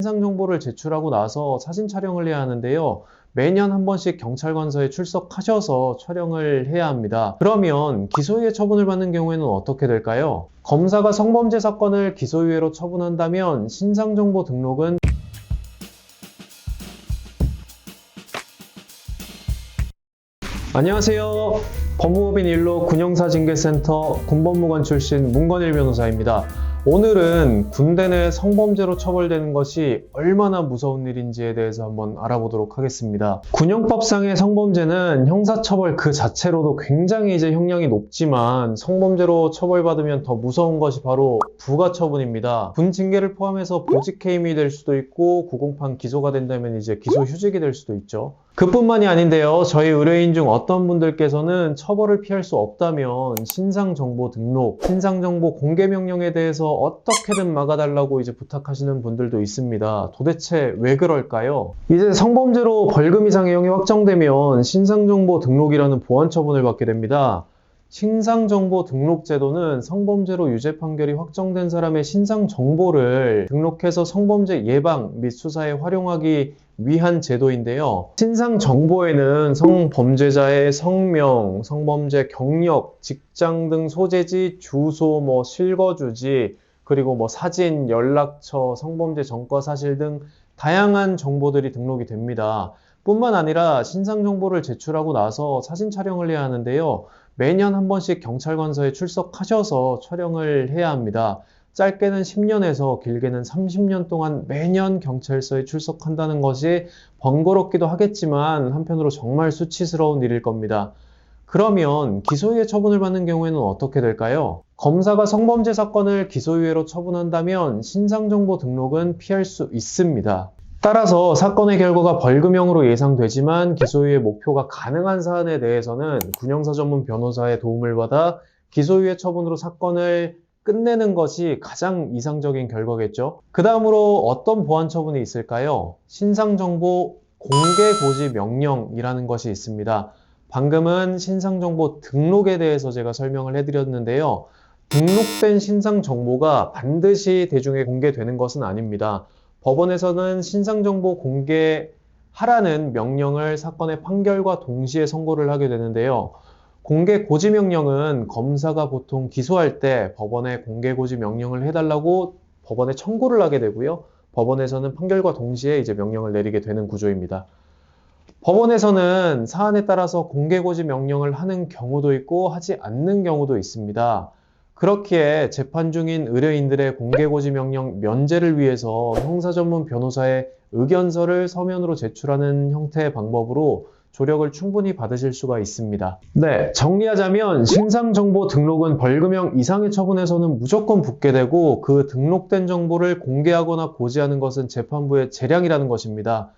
신상 정보를 제출하고 나서 사진 촬영을 해야 하는데요. 매년 한 번씩 경찰관서에 출석하셔서 촬영을 해야 합니다. 그러면 기소유예 처분을 받는 경우에는 어떻게 될까요? 검사가 성범죄 사건을 기소유예로 처분한다면 신상 정보 등록은 안녕하세요. 법무법인 일로 군형사징계센터 군법무관 출신 문건일 변호사입니다. 오늘은 군대 내 성범죄로 처벌되는 것이 얼마나 무서운 일인지에 대해서 한번 알아보도록 하겠습니다. 군형법상의 성범죄는 형사처벌 그 자체로도 굉장히 형량이 높지만 성범죄로 처벌받으면 더 무서운 것이 바로 부가처분입니다. 군징계를 포함해서 보직해임이 될 수도 있고 구공판 기소가 된다면 기소휴직이 될 수도 있죠. 그뿐만이 아닌데요. 저희 의뢰인 중 어떤 분들께서는 처벌을 피할 수 없다면 신상정보 등록, 신상정보 공개명령에 대해서 어떻게든 막아달라고 부탁하시는 분들도 있습니다. 도대체 왜 그럴까요? 이제 성범죄로 벌금 이상의 형이 확정되면 신상정보 등록이라는 보완처분을 받게 됩니다. 신상정보 등록 제도는 성범죄로 유죄 판결이 확정된 사람의 신상 정보를 등록해서 성범죄 예방 및 수사에 활용하기 위한 제도인데요. 신상 정보에는 성범죄자의 성명, 성범죄 경력, 직장 등 소재지, 주소, 실거주지, 그리고 사진, 연락처, 성범죄 전과 사실 등 다양한 정보들이 등록이 됩니다. 뿐만 아니라 신상 정보를 제출하고 나서 사진 촬영을 해야 하는데요. 매년 한 번씩 경찰관서에 출석하셔서 촬영을 해야 합니다. 짧게는 10년에서 길게는 30년 동안 매년 경찰서에 출석한다는 것이 번거롭기도 하겠지만 한편으로 정말 수치스러운 일일 겁니다. 그러면 기소유예 처분을 받는 경우에는 어떻게 될까요? 검사가 성범죄 사건을 기소유예로 처분한다면 신상정보 등록은 피할 수 있습니다. 따라서 사건의 결과가 벌금형으로 예상되지만 기소유예 목표가 가능한 사안에 대해서는 군형사 전문 변호사의 도움을 받아 기소유예 처분으로 사건을 끝내는 것이 가장 이상적인 결과겠죠. 그 다음으로 어떤 보완 처분이 있을까요? 신상정보 공개고지 명령이라는 것이 있습니다. 방금은 신상정보 등록에 대해서 제가 설명을 해드렸는데요. 등록된 신상정보가 반드시 대중에 공개되는 것은 아닙니다. 법원에서는 신상정보 공개하라는 명령을 사건의 판결과 동시에 선고를 하게 되는데요. 공개고지명령은 검사가 보통 기소할 때 법원에 공개고지 명령을 해달라고 법원에 청구를 하게 되고요. 법원에서는 판결과 동시에 명령을 내리게 되는 구조입니다. 법원에서는 사안에 따라서 공개고지 명령을 하는 경우도 있고 하지 않는 경우도 있습니다. 그렇기에 재판 중인 의뢰인들의 공개고지 명령 면제를 위해서 형사 전문 변호사의 의견서를 서면으로 제출하는 형태의 방법으로 조력을 충분히 받으실 수가 있습니다. 네, 정리하자면 신상정보 등록은 벌금형 이상의 처분에서는 무조건 붙게 되고 그 등록된 정보를 공개하거나 고지하는 것은 재판부의 재량이라는 것입니다.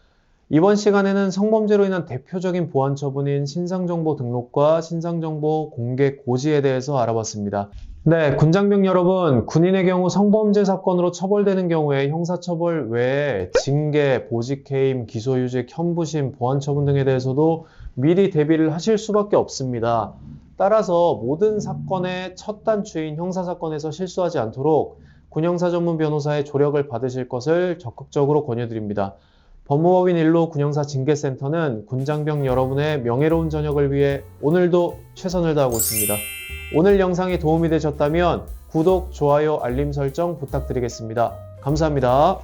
이번 시간에는 성범죄로 인한 대표적인 보완 처분인 신상정보 등록과 신상정보 공개 고지에 대해서 알아봤습니다. 네, 군장병 여러분, 군인의 경우 성범죄 사건으로 처벌되는 경우에 형사처벌 외에 징계, 보직해임, 기소유직, 현부심, 보완처분 등에 대해서도 미리 대비를 하실 수밖에 없습니다. 따라서 모든 사건의 첫 단추인 형사사건에서 실수하지 않도록 군형사 전문 변호사의 조력을 받으실 것을 적극적으로 권유드립니다. 법무법인 일로 군형사징계센터는 군장병 여러분의 명예로운 전역을 위해 오늘도 최선을 다하고 있습니다. 오늘 영상이 도움이 되셨다면 구독, 좋아요, 알림 설정 부탁드리겠습니다. 감사합니다.